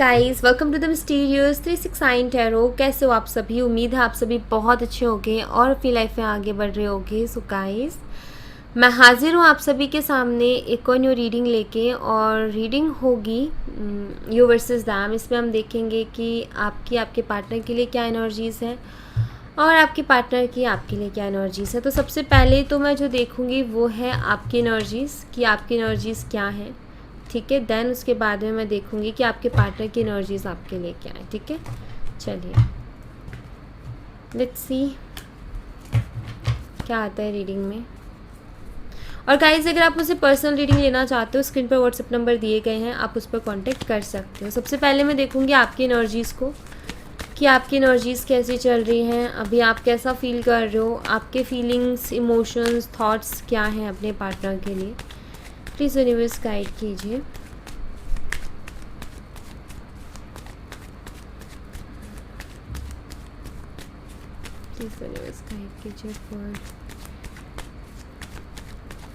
Guys, welcome to the mysterious 369 tarot. कैसे हो आप सभी? उम्मीद है आप सभी बहुत अच्छे होंगे और अपनी लाइफ में आगे बढ़ रहे होंगे। सो गाइस, मैं हाजिर हूँ आप सभी के सामने एक और न्यू रीडिंग लेके। और रीडिंग होगी यू वर्सेस दैम। इसमें हम देखेंगे कि आपके पार्टनर के लिए क्या एनर्जीज़ है और आपके पार्टनर की आपके लिए क्या एनर्जीज़ है। तो सबसे पहले तो मैं जो देखूँगी वो है आपकी एनर्जीज़, कि आपकी एनर्जीज़ क्या हैं, ठीक है। देन उसके बाद में मैं देखूँगी कि आपके पार्टनर की एनर्जीज़ आपके लिए क्या है, ठीक है। चलिए लेट्स सी क्या आता है रीडिंग में। और गाइस, अगर आप मुझसे पर्सनल रीडिंग लेना चाहते हो, स्क्रीन पर व्हाट्सएप नंबर दिए गए हैं, आप उस पर कांटेक्ट कर सकते हो। सबसे पहले मैं देखूँगी आपकी एनर्जीज़ को, कि आपकी एनर्जीज़ कैसी चल रही हैं, अभी आप कैसा फील कर रहे हो, आपके फीलिंग्स, इमोशंस, थॉट्स क्या हैं अपने पार्टनर के लिए। प्लीज़ यूनिवर्स गाइड कीजिए। प्लीज़ यूनिवर्स गाइड कीजिए for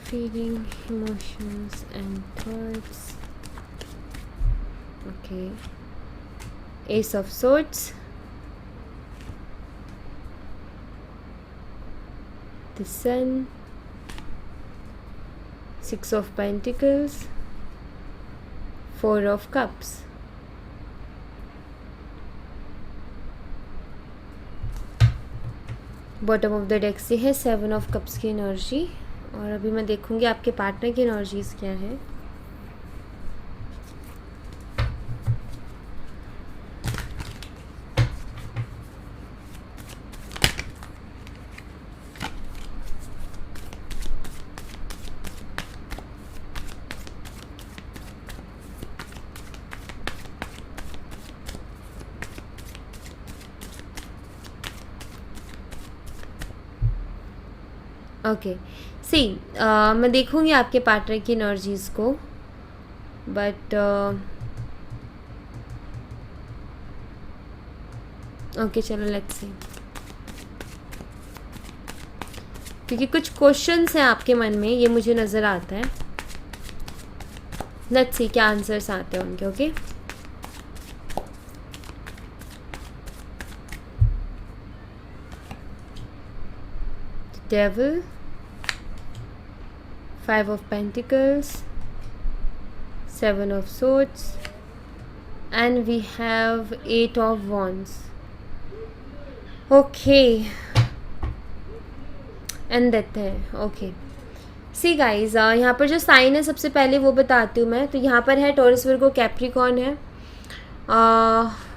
feeling, emotions and thoughts. Okay, ace of swords, the sun, Six of Pentacles, Four of Cups। Bottom of the deck से है seven of cups की energy. और अभी मैं देखूंगी आपके पार्टनर की एनर्जीज क्या है। ओके सी, मैं देखूंगी आपके पार्टनर की एनर्जीज़ को, बट ओके चलो लेट्स सी, क्योंकि कुछ क्वेश्चंस हैं आपके मन में, ये मुझे नज़र आता है। लेट्स सी क्या आंसर्स आते हैं उनके। Okay devil, Five of Pentacles, Seven of Swords, and we have Eight of Wands. Okay, and Death है। ओके सी गाइज, यहाँ पर जो साइन है सबसे पहले वो बताती हूँ मैं। तो यहाँ पर है टॉरस, वर्गो, कैप्रिकॉर्न है,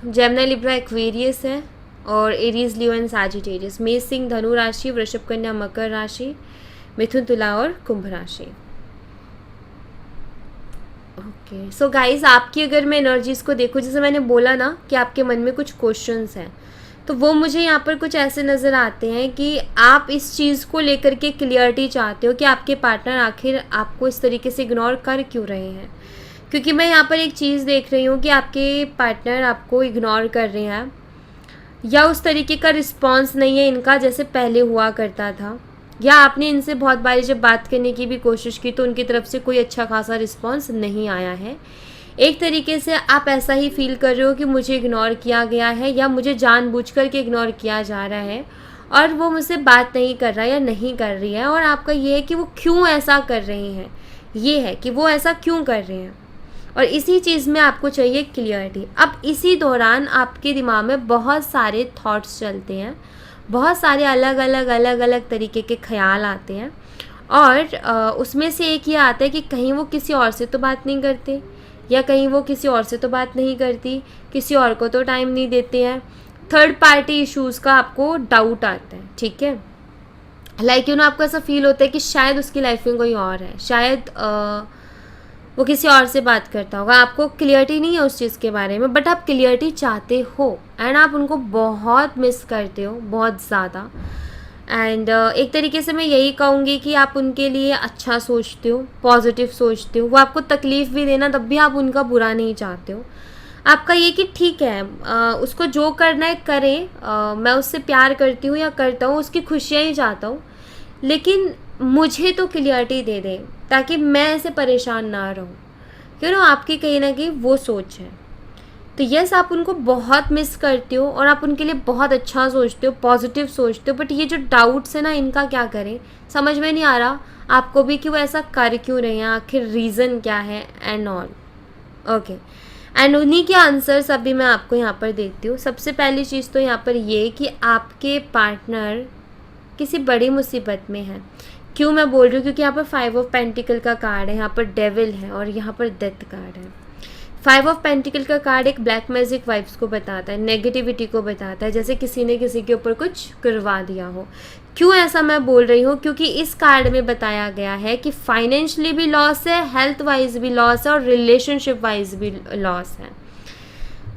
जेमिनी, लिब्रा, एक्वेरियस है, और एरीज, लियो एंड सैजिटेरियस। मेष, सिंह, धनु राशि, वृषभ, कन्या, मकर राशि, मिथुन, तुला और कुंभ राशि। ओके सो गाइज, आपकी अगर मैं एनर्जीज़ को देखूँ, जैसे मैंने बोला ना कि आपके मन में कुछ क्वेश्चंस हैं, तो वो मुझे यहाँ पर कुछ ऐसे नज़र आते हैं कि आप इस चीज़ को लेकर के क्लियरिटी चाहते हो कि आपके पार्टनर आखिर आपको इस तरीके से इग्नोर कर क्यों रहे हैं। क्योंकि मैं यहाँ पर एक चीज़ देख रही हूँ कि आपके पार्टनर आपको इग्नोर कर रहे हैं, या उस तरीके का रिस्पॉन्स नहीं है इनका जैसे पहले हुआ करता था, या आपने इनसे बहुत बारी जब बात करने की भी कोशिश की तो उनकी तरफ से कोई अच्छा खासा रिस्पॉन्स नहीं आया है। एक तरीके से आप ऐसा ही फील कर रहे हो कि मुझे इग्नोर किया गया है, या मुझे जानबूझकर के इग्नोर किया जा रहा है और वो मुझसे बात नहीं कर रहा या नहीं कर रही है। और आपका ये है कि वो क्यों ऐसा कर रहे हैं, ये है कि वो ऐसा क्यों कर रहे हैं, और इसी चीज़ में आपको चाहिए क्लियरिटी। अब इसी दौरान आपके दिमाग में बहुत सारे थॉट्स चलते हैं, बहुत सारे अलग अलग तरीके के ख्याल आते हैं, और उसमें से एक ये आता है कि कहीं वो किसी और से तो बात नहीं करते, या कहीं वो किसी और से तो बात नहीं करती, किसी और को तो टाइम नहीं देते हैं। थर्ड पार्टी इश्यूज़ का आपको डाउट आता है, ठीक है। लाइक यू नो, आपको ऐसा फील होता है कि शायद उसकी लाइफ में कोई और है, शायद वो किसी और से बात करता होगा। आपको क्लियरिटी नहीं है उस चीज़ के बारे में, बट आप क्लियरिटी चाहते हो एंड आप उनको बहुत मिस करते हो, बहुत ज़्यादा। एंड एक तरीके से मैं यही कहूँगी कि आप उनके लिए अच्छा सोचते हो, पॉजिटिव सोचते हो। वो आपको तकलीफ़ भी देना तब भी आप उनका बुरा नहीं चाहते हो। आपका ये कि ठीक है, उसको जो करना है करे, मैं उससे प्यार करती हूँ या करता हूँ, उसकी खुशियाँ ही चाहता हूँ, लेकिन मुझे तो क्लियरिटी दे दे ताकि मैं ऐसे परेशान ना रहूँ। क्यों ना, आपकी कहीं ना कहीं वो सोच है। तो यस, आप उनको बहुत मिस करते हो और आप उनके लिए बहुत अच्छा सोचते हो, पॉजिटिव सोचते हो, बट ये जो डाउट्स है ना, इनका क्या करें, समझ में नहीं आ रहा आपको भी कि वो ऐसा कर क्यों रहे हैं, आखिर रीज़न क्या है एंड ऑल। ओके, एंड उन्हीं के आंसर्स अभी मैं आपको यहाँ पर देती हूँ। सबसे पहली चीज़ तो यहाँ पर ये कि आपके पार्टनर किसी बड़ी मुसीबत में है। क्यों मैं बोल रही हूँ, क्योंकि यहाँ पर 5 ऑफ पेंटिकल का कार्ड है, यहाँ पर डेविल है और यहाँ पर डेथ कार्ड है। 5 ऑफ पेंटिकल का कार्ड एक ब्लैक मैजिक वाइब्स को बताता है, नेगेटिविटी को बताता है, जैसे किसी ने किसी के ऊपर कुछ करवा दिया हो। क्यों ऐसा मैं बोल रही हूँ, क्योंकि इस कार्ड में बताया गया है कि फाइनेंशियली भी लॉस है, हेल्थ वाइज भी लॉस है और रिलेशनशिप वाइज भी लॉस है,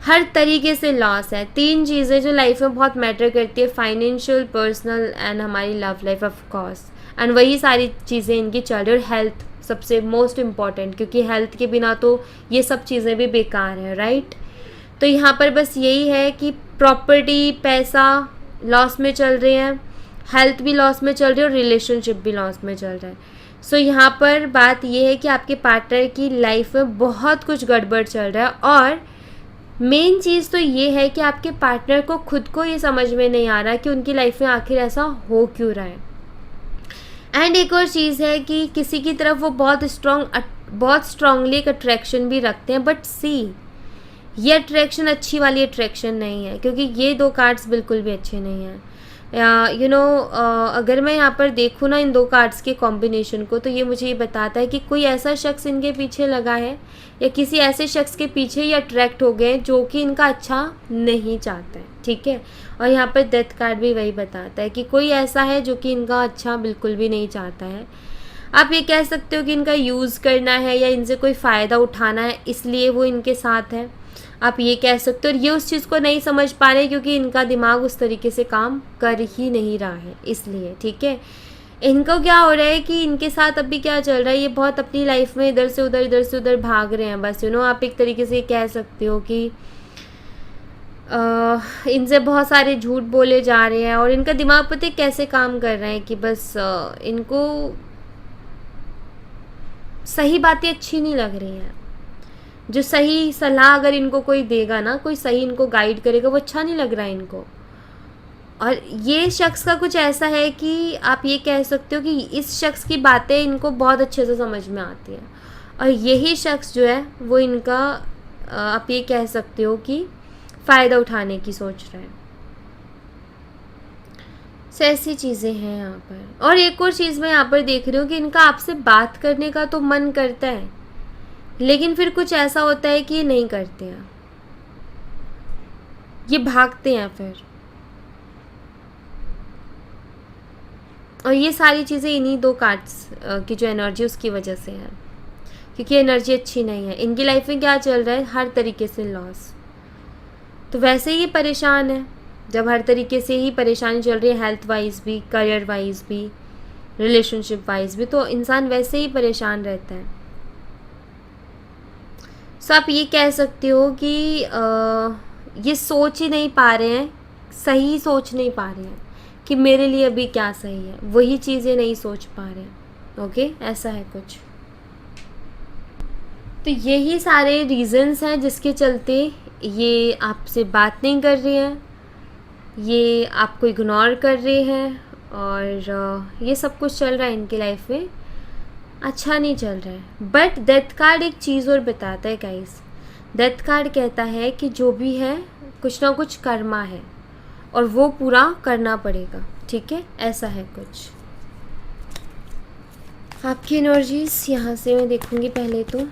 हर तरीके से लॉस है। 3 चीज़ें जो लाइफ में बहुत मैटर करती है, फाइनेंशियल, पर्सनल एंड हमारी love life of course, and वही सारी चीज़ें इनकी चल रही। और हेल्थ सबसे मोस्ट इम्पॉर्टेंट, क्योंकि हेल्थ के बिना तो ये सब चीज़ें भी बेकार हैं, राइट। तो यहाँ पर बस यही है कि प्रॉपर्टी, पैसा लॉस में चल रहे हैं, हेल्थ भी लॉस में चल रही है और रिलेशनशिप भी लॉस में चल रहा है। सो यहाँ पर बात ये है कि आपके पार्टनर की लाइफ में बहुत कुछ गड़बड़ चल रहा है, और मेन चीज़ तो ये है कि आपके पार्टनर को खुद को ये समझ में नहीं आ रहा कि उनकी लाइफ में आखिर ऐसा हो क्यों रहा है। एंड एक और चीज़ है कि किसी की तरफ वो बहुत स्ट्रांगली एक अट्रैक्शन भी रखते हैं, बट सी ये अट्रैक्शन अच्छी वाली अट्रैक्शन नहीं है, क्योंकि ये 2 कार्ड्स बिल्कुल भी अच्छे नहीं हैं। अगर मैं यहाँ पर देखूँ ना इन 2 कार्ड्स के कॉम्बिनेशन को, तो ये मुझे ये बताता है कि कोई ऐसा शख्स इनके पीछे लगा है या किसी ऐसे शख्स के पीछे ये अट्रैक्ट हो गए जो कि इनका अच्छा नहीं चाहता है, ठीक है। और यहाँ पर डेथ कार्ड भी वही बताता है कि कोई ऐसा है जो कि इनका अच्छा बिल्कुल भी नहीं चाहता है। आप ये कह सकते हो कि इनका यूज़ करना है या इनसे कोई फ़ायदा उठाना है, इसलिए वो इनके साथ है, आप ये कह सकते हो। और ये उस चीज़ को नहीं समझ पा रहे क्योंकि इनका दिमाग उस तरीके से काम कर ही नहीं रहा है, इसलिए, ठीक है। इनको क्या हो रहा है कि इनके साथ अभी क्या चल रहा है, ये बहुत अपनी लाइफ में इधर से उधर भाग रहे हैं बस, आप एक तरीके से कह सकते हो कि इनसे बहुत सारे झूठ बोले जा रहे हैं, और इनका दिमाग पता है कैसे काम कर रहा है कि बस इनको सही बातें अच्छी नहीं लग रही हैं। जो सही सलाह अगर इनको कोई देगा ना, कोई सही इनको गाइड करेगा, वो अच्छा नहीं लग रहा है इनको। और ये शख्स का कुछ ऐसा है कि आप ये कह सकते हो कि इस शख्स की बातें इनको बहुत अच्छे से समझ में आती हैं, और यही शख्स जो है वो इनका आप ये कह सकते हो कि फ़ायदा उठाने की सोच रहा है। सो ऐसी चीज़ें हैं यहाँ पर। और एक और चीज़ मैं यहाँ पर देख रही हूँ कि इनका आपसे बात करने का तो मन करता है, लेकिन फिर कुछ ऐसा होता है कि ये नहीं करते हैं, ये भागते हैं फिर। और ये सारी चीज़ें इन्हीं 2 कार्ड्स की जो एनर्जी उसकी वजह से है, क्योंकि एनर्जी अच्छी नहीं है। इनकी लाइफ में क्या चल रहा है, हर तरीके से लॉस। तो वैसे ही परेशान है, जब हर तरीके से ही परेशानी चल रही है, हेल्थ वाइज भी, करियर वाइज भी, रिलेशनशिप वाइज भी, तो इंसान वैसे ही परेशान रहता है। सो आप ये कह सकते हो कि ये सोच ही नहीं पा रहे हैं, सही सोच नहीं पा रहे हैं कि मेरे लिए अभी क्या सही है, वही चीज़ें नहीं सोच पा रहे हैं। ओके, ऐसा है कुछ। तो यही सारे रीज़न्स हैं जिसके चलते ये आपसे बात नहीं कर रहे हैं, ये आपको इग्नोर कर रहे हैं, और ये सब कुछ चल रहा है इनकी लाइफ में, अच्छा नहीं चल रहा है। बट डेथ कार्ड एक चीज़ और बताता है गाइस, डेथ कार्ड कहता है कि जो भी है कुछ ना कुछ कर्मा है और वो पूरा करना पड़ेगा, ठीक है, ऐसा है कुछ। आपकी एनर्जीज यहाँ से मैं देखूँगी पहले तो।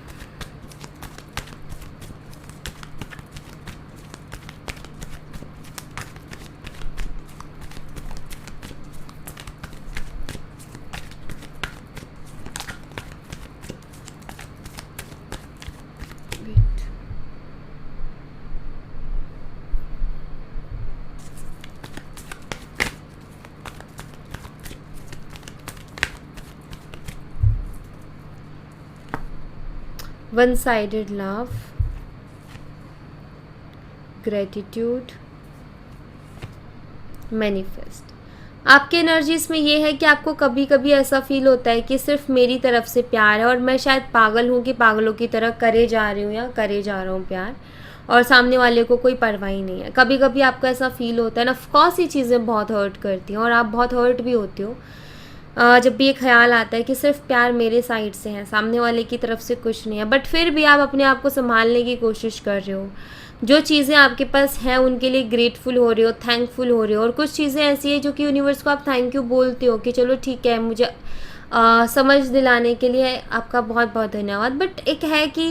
one-sided love, gratitude, manifest। आपके एनर्जीज में ये है कि आपको कभी कभी ऐसा फील होता है कि सिर्फ मेरी तरफ से प्यार है और मैं शायद पागल हूँ कि पागलों की तरह करे जा रही हूँ या करे जा रहा हूँ प्यार, और सामने वाले को कोई परवाह ही नहीं है। कभी कभी आपको ऐसा फील होता है ना, ऑफकोर्स ये चीज़ें बहुत हर्ट करती हैं और आप बहुत हर्ट भी होते हो जब भी ये ख्याल आता है कि सिर्फ प्यार मेरे साइड से है, सामने वाले की तरफ से कुछ नहीं है, बट फिर भी आप अपने आप को संभालने की कोशिश कर रहे हो। जो चीज़ें आपके पास हैं उनके लिए ग्रेटफुल हो रहे हो, थैंकफुल हो रहे हो, और कुछ चीज़ें ऐसी है जो कि यूनिवर्स को आप थैंक यू बोलते हो कि चलो ठीक है, मुझे समझ दिलाने के लिए आपका बहुत बहुत धन्यवाद। बट एक है कि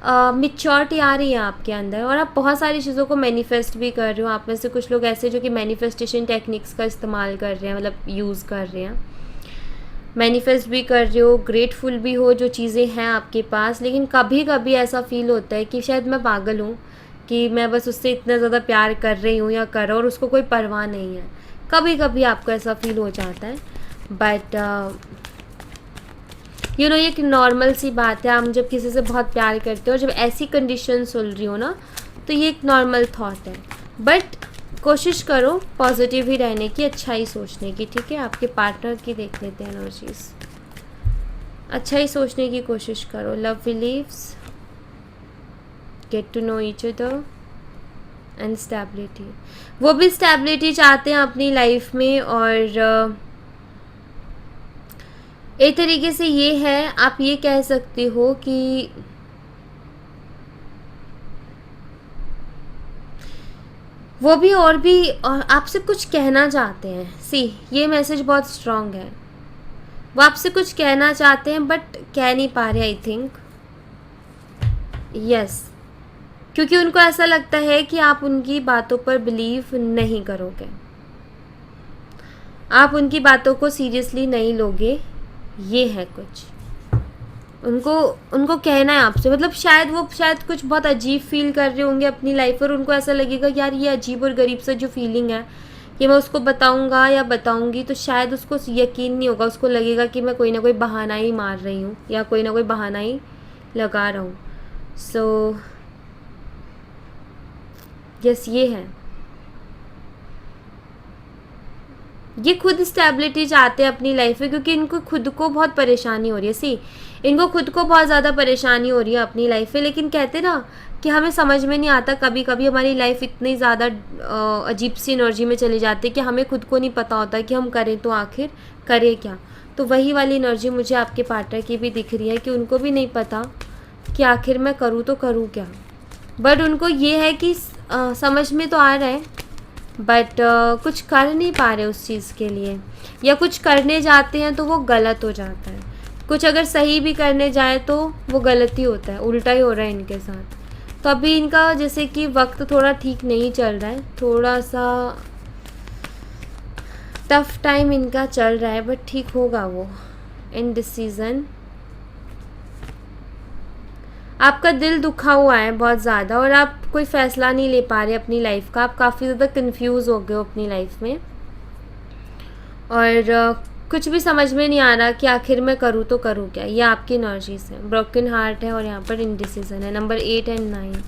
मिच्योरिटी आ रही है आपके अंदर और आप बहुत सारी चीज़ों को मैनिफेस्ट भी कर रहे हो। आप में से कुछ लोग ऐसे जो कि मैनिफेस्टेशन टेक्निक्स का इस्तेमाल कर रहे हैं, मतलब यूज़ कर रहे हैं, मैनिफेस्ट भी कर रहे हो, ग्रेटफुल भी हो जो चीज़ें हैं आपके पास। लेकिन कभी कभी ऐसा फील होता है कि शायद मैं पागल हूँ कि मैं बस उससे इतना ज़्यादा प्यार कर रही हूँ या कर रहा हूँ और उसको कोई परवाह नहीं है। कभी कभी आपको ऐसा फील हो जाता है, बट यू नो ये एक नॉर्मल सी बात है। आप जब किसी से बहुत प्यार करते हो और जब ऐसी कंडीशन सुन रही हो ना, तो ये एक नॉर्मल थॉट है। बट कोशिश करो पॉजिटिव ही रहने की, अच्छा ही सोचने की, ठीक है। आपके पार्टनर की देख लेते हैं एनर्जीज। अच्छा ही सोचने की कोशिश करो। Love believes, get to know each other and stability. वो भी स्टेबिलिटी चाहते हैं अपनी लाइफ में, और एक तरीके से ये है, आप ये कह सकते हो कि वो भी और आपसे कुछ कहना चाहते हैं। सी, ये मैसेज बहुत स्ट्रांग है। वो आपसे कुछ कहना चाहते हैं बट कह नहीं पा रहे, आई थिंक। यस, क्योंकि उनको ऐसा लगता है कि आप उनकी बातों पर बिलीव नहीं करोगे, आप उनकी बातों को सीरियसली नहीं लोगे। ये है कुछ उनको कहना है आपसे, मतलब शायद कुछ बहुत अजीब फील कर रहे होंगे अपनी लाइफ, और उनको ऐसा लगेगा यार ये अजीब और गरीब सा जो फीलिंग है कि मैं उसको बताऊंगा या बताऊंगी तो शायद उसको यकीन नहीं होगा, उसको लगेगा कि मैं कोई ना कोई बहाना ही मार रही हूँ या कोई ना कोई बहाना ही लगा रहा हूँ। सो यस, ये है। ये खुद स्टेबिलिटी चाहते हैं अपनी लाइफ में, क्योंकि इनको खुद को बहुत परेशानी हो रही है। सी, इनको खुद को बहुत ज़्यादा परेशानी हो रही है अपनी लाइफ में, लेकिन कहते ना कि हमें समझ में नहीं आता, कभी कभी हमारी लाइफ इतनी ज़्यादा अजीब सी एनर्जी में चली जाती है कि हमें खुद को नहीं पता होता कि हम करें तो आखिर करें क्या। तो वही वाली एनर्जी मुझे आपके पार्टनर की भी दिख रही है कि उनको भी नहीं पता कि आखिर मैं करूँ तो करूँ क्या। बट उनको ये है कि समझ में तो आ रहा है, बट कुछ कर नहीं पा रहे उस चीज़ के लिए, या कुछ करने जाते हैं तो वो गलत हो जाता है। कुछ अगर सही भी करने जाए तो वो गलत ही होता है, उल्टा ही हो रहा है इनके साथ। तो अभी इनका जैसे कि वक्त थोड़ा ठीक नहीं चल रहा है, थोड़ा सा टफ टाइम इनका चल रहा है, बट ठीक होगा वो। इनडिसीजन, आपका दिल दुखा हुआ है बहुत ज़्यादा और आप कोई फ़ैसला नहीं ले पा रहे अपनी लाइफ का। आप काफ़ी ज़्यादा कंफ्यूज हो गए हो अपनी लाइफ में, और कुछ भी समझ में नहीं आ रहा कि आखिर मैं करूँ तो करूँ क्या। ये आपकी एनर्जीज है, ब्रोकन हार्ट है और यहाँ पर इनडिसीजन है। नंबर 8 एंड 9,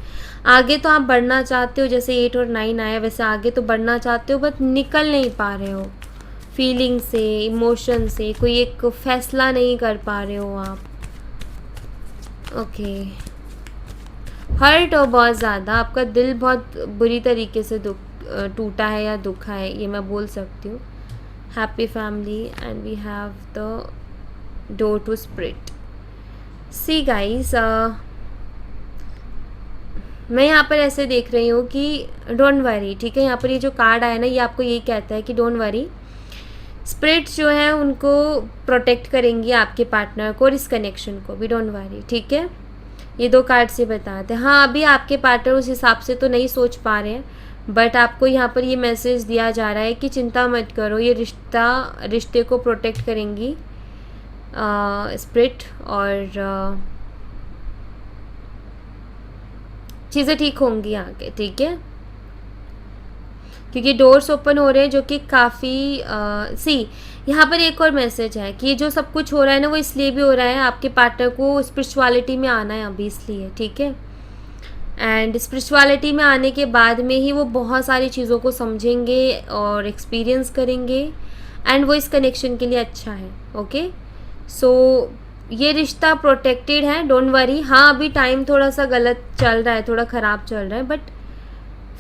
आगे तो आप बढ़ना चाहते हो, जैसे 8 और 9 आया वैसे आगे तो बढ़ना चाहते हो, बट निकल नहीं पा रहे हो फीलिंग से, इमोशन से, कोई एक फ़ैसला नहीं कर पा रहे हो आप। ओके, हर्ट हो बहुत ज़्यादा, आपका दिल बहुत बुरी तरीके से टूटा है या दुखा है, ये मैं बोल सकती हूँ। Happy family and we have the door to spirit. See guys, मैं यहाँ पर ऐसे देख रही हूँ कि डोंट वरी, ठीक है। यहाँ पर ये जो कार्ड आया ना, ये आपको यही कहता है कि डोंट वरी, स्पिरिट्स जो है उनको प्रोटेक्ट करेंगी आपके पार्टनर को और इस कनेक्शन को भी। डोंट वरी, ठीक है। ये 2 कार्ड से बताते हैं। हाँ, अभी आपके पार्टनर उस हिसाब से तो नहीं सोच पा रहे हैं, बट आपको यहाँ पर ये मैसेज दिया जा रहा है कि चिंता मत करो, ये रिश्ते को प्रोटेक्ट करेंगी स्पिरिट, और चीज़ें ठीक होंगी आगे, ठीक है। क्योंकि डोर्स ओपन हो रहे हैं जो कि काफ़ी सी, यहाँ पर एक और मैसेज है कि जो सब कुछ हो रहा है ना, वो इसलिए भी हो रहा है, आपके पार्टनर को स्पिरिचुअलिटी में आना है अभी, इसलिए, ठीक है। एंड स्पिरिचुअलिटी में आने के बाद में ही वो बहुत सारी चीज़ों को समझेंगे और एक्सपीरियंस करेंगे, एंड वो इस कनेक्शन के लिए अच्छा है। ओके, सो ये रिश्ता प्रोटेक्टेड है, डोंट वरी। हाँ अभी टाइम थोड़ा सा गलत चल रहा है, थोड़ा ख़राब चल रहा है, बट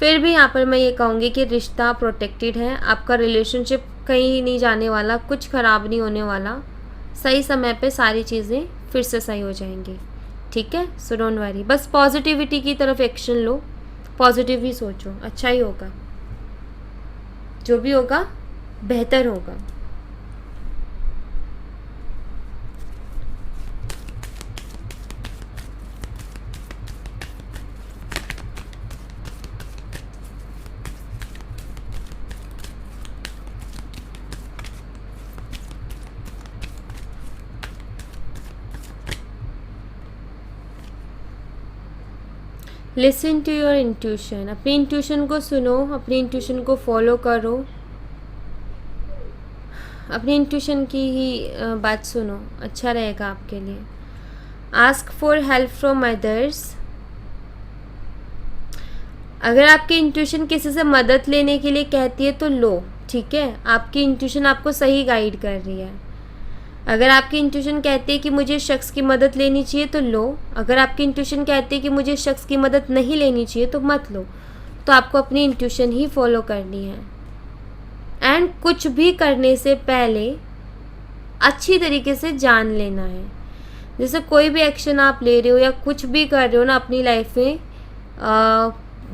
फिर भी यहाँ पर मैं ये कहूँगी कि रिश्ता प्रोटेक्टेड है। आपका रिलेशनशिप कहीं नहीं जाने वाला, कुछ ख़राब नहीं होने वाला। सही समय पे सारी चीज़ें फिर से सही हो जाएंगी, ठीक है। सो डोंट वरी, बस पॉजिटिविटी की तरफ एक्शन लो, पॉजिटिव ही सोचो, अच्छा ही होगा, जो भी होगा बेहतर होगा। लिसन टू योर इंट्यूशन, अपनी इंट्यूशन को सुनो, अपनी इंट्यूशन को फॉलो करो, अपनी इंट्यूशन की ही बात सुनो, अच्छा रहेगा आपके लिए। Ask for help from others, अगर आपकी इंट्यूशन किसी से मदद लेने के लिए कहती है तो लो, ठीक है। आपकी इंट्यूशन आपको सही गाइड कर रही है। अगर आपकी इंट्यूशन कहती है कि मुझे शख्स की मदद लेनी चाहिए तो लो, अगर आपकी इंट्यूशन कहती है कि मुझे शख्स की मदद नहीं लेनी चाहिए तो मत लो। तो आपको अपनी इंट्यूशन ही फॉलो करनी है। एंड कुछ भी करने से पहले अच्छी तरीके से जान लेना है। जैसे कोई भी एक्शन आप ले रहे हो या कुछ भी कर रहे हो ना अपनी लाइफ में,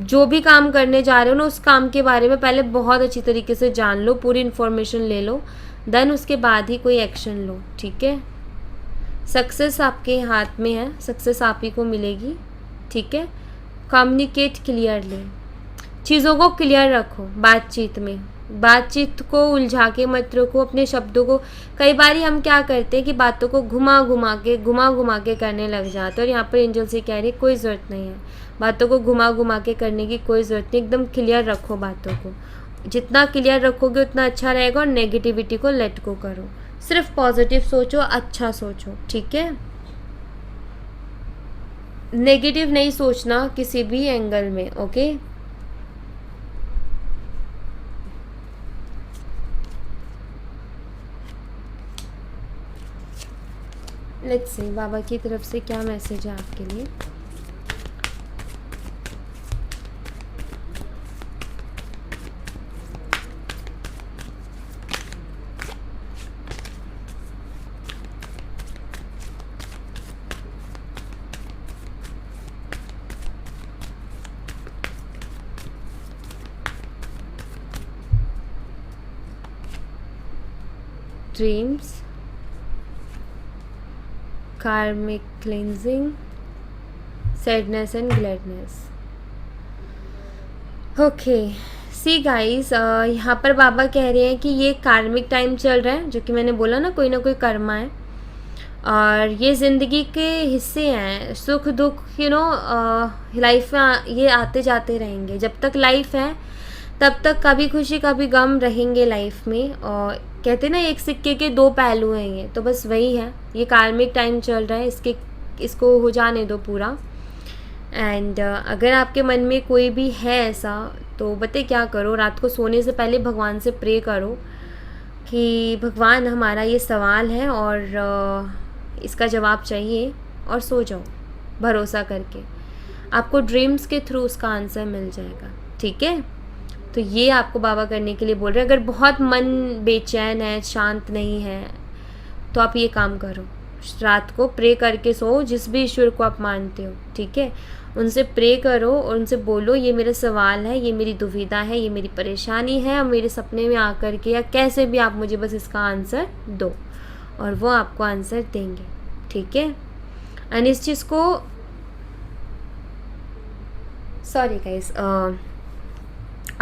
जो भी काम करने जा रहे हो ना, उस काम के बारे में पहले बहुत अच्छी तरीके से जान लो, पूरी इन्फॉर्मेशन ले लो, देन उसके बाद ही कोई एक्शन लो, ठीक है। सक्सेस आपके हाथ में है, सक्सेस आप ही को मिलेगी, ठीक है। कम्युनिकेट क्लियरली, चीज़ों को क्लियर रखो बातचीत में, बातचीत को उलझा के मत रखो, अपने शब्दों को। कई बार हम क्या करते हैं कि बातों को घुमा घुमा के करने लग जाते हैं, और यहाँ पर एंजल से कह रही है कोई ज़रूरत नहीं है, बातों को घुमा घुमा के करने की कोई ज़रूरत नहीं। एकदम क्लियर रखो बातों को, जितना क्लियर रखोगे उतना अच्छा रहेगा। और नेगेटिविटी को लेट गो करो, सिर्फ पॉजिटिव सोचो, अच्छा सोचो, ठीक है। नेगेटिव नहीं सोचना किसी भी एंगल में, ओके। लेट्स सी बाबा की तरफ से क्या मैसेज है आपके लिए। Dreams, karmic cleansing, sadness and gladness. Okay see guys, यहाँ पर बाबा कह रहे हैं कि ये कार्मिक टाइम चल रहा है, जो कि मैंने बोला ना कोई कर्मा है, और ये ज़िंदगी के हिस्से हैं। सुख दुख लाइफ में ये आते जाते रहेंगे। जब तक लाइफ है तब तक कभी खुशी कभी गम रहेंगे लाइफ में। और कहते ना एक सिक्के के दो पहलू हैं, ये तो बस वही है। ये कार्मिक टाइम चल रहा है, इसको हो जाने दो पूरा। एंड अगर आपके मन में कोई भी है ऐसा, तो बताइए क्या करो, रात को सोने से पहले भगवान से प्रे करो कि भगवान हमारा ये सवाल है और इसका जवाब चाहिए, और सो जाओ भरोसा करके। आपको ड्रीम्स के थ्रू उसका आंसर मिल जाएगा, ठीक है। तो ये आपको बाबा करने के लिए बोल रहे हैं। अगर बहुत मन बेचैन है, शांत नहीं है, तो आप ये काम करो, रात को प्रे करके सो, जिस भी ईश्वर को आप मानते हो, ठीक है। उनसे प्रे करो और उनसे बोलो ये मेरा सवाल है, ये मेरी दुविधा है, ये मेरी परेशानी है, और मेरे सपने में आकर के या कैसे भी आप मुझे बस इसका आंसर दो, और वो आपको आंसर देंगे, ठीक है। एंड इस चीज़ को सॉरी गाइस,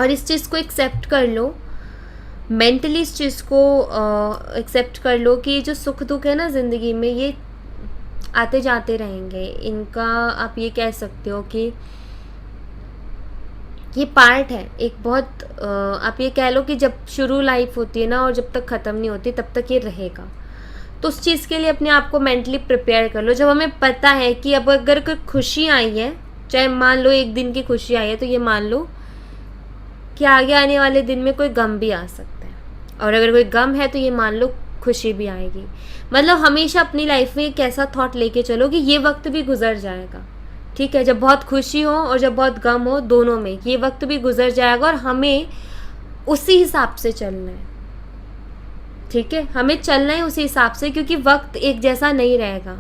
और इस चीज़ को एक्सेप्ट कर लो, मेंटली इस चीज़ को एक्सेप्ट कर लो कि जो सुख दुख है ना ज़िंदगी में, ये आते जाते रहेंगे। इनका आप ये कह सकते हो कि ये पार्ट है एक बहुत, आप ये कह लो कि जब शुरू लाइफ होती है ना और जब तक ख़त्म नहीं होती तब तक ये रहेगा। तो उस चीज़ के लिए अपने आप को मेंटली प्रिपेयर कर लो। जब हमें पता है कि अब अगर कोई खुशी आई है, चाहे मान लो एक दिन की खुशी आई है, तो ये मान लो कि आगे आने वाले दिन में कोई गम भी आ सकता है, और अगर कोई गम है तो ये मान लो खुशी भी आएगी। मतलब हमेशा अपनी लाइफ में एक ऐसा थॉट लेके चलो कि ये वक्त भी गुजर जाएगा, ठीक है। जब बहुत खुशी हो और जब बहुत गम हो, दोनों में ये वक्त भी गुजर जाएगा और हमें उसी हिसाब से चलना है, ठीक है। हमें चलना है उसी हिसाब से, क्योंकि वक्त एक जैसा नहीं रहेगा,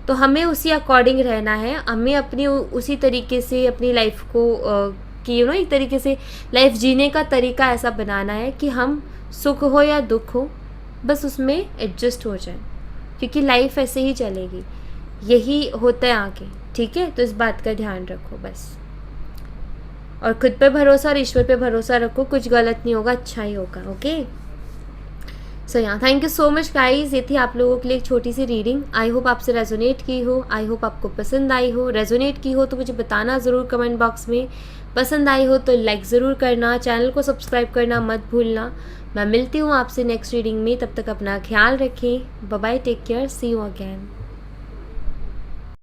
तो हमें उसी अकॉर्डिंग रहना है। हमें अपनी उसी तरीके से अपनी लाइफ को कि एक तरीके से लाइफ जीने का तरीका ऐसा बनाना है कि हम सुख हो या दुख हो बस उसमें एडजस्ट हो जाए, क्योंकि लाइफ ऐसे ही चलेगी, यही होता है आगे, ठीक है। तो इस बात का ध्यान रखो बस, और खुद पे भरोसा और ईश्वर पे भरोसा रखो, कुछ गलत नहीं होगा, अच्छा ही होगा, ओके। सो यहाँ thank you so much guys, ये थी आप लोगों के लिए एक छोटी सी रीडिंग। आई होप आपसे रेजोनेट की हो, आई होप आपको पसंद आई हो। रेजोनेट की हो तो मुझे बताना ज़रूर कमेंट बॉक्स में, पसंद आई हो तो लाइक ज़रूर करना, चैनल को सब्सक्राइब करना मत भूलना। मैं मिलती हूँ आपसे नेक्स्ट रीडिंग में, तब तक अपना ख्याल रखें, bye bye, take care, see you again.